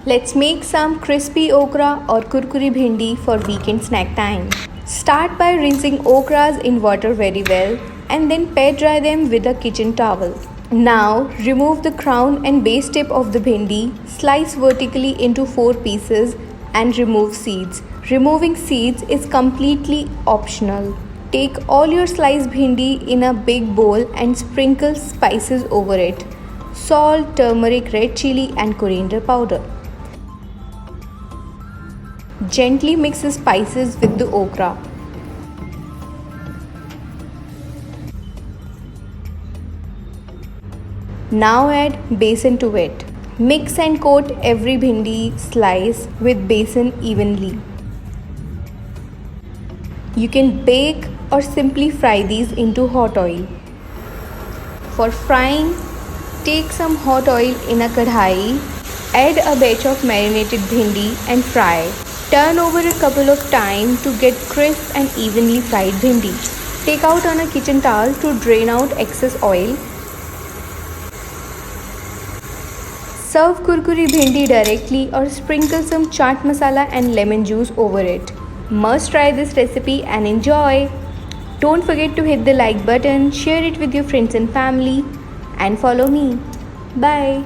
Let's make some crispy okra or kurkuri bhindi for weekend snack time. Start by rinsing okras in water very well and then pat dry them with a kitchen towel. Now remove the crown and base tip of the bhindi, slice vertically into 4 pieces and remove seeds. Removing seeds is completely optional. Take all your sliced bhindi in a big bowl and sprinkle spices over it. Salt, turmeric, red chili and coriander powder. Gently mix the spices with the okra. Now add besan to it. Mix and coat every bhindi slice with besan evenly. You can bake or simply fry these into hot oil. For frying, take some hot oil in a kadhai, add a batch of marinated bhindi and fry. Turn over a couple of times to get crisp and evenly fried bhindi. Take out on a kitchen towel to drain out excess oil. Serve kurkuri bhindi directly or sprinkle some chaat masala and lemon juice over it. Must try this recipe and enjoy. Don't forget to hit the like button, share it with your friends and family, and follow me. Bye.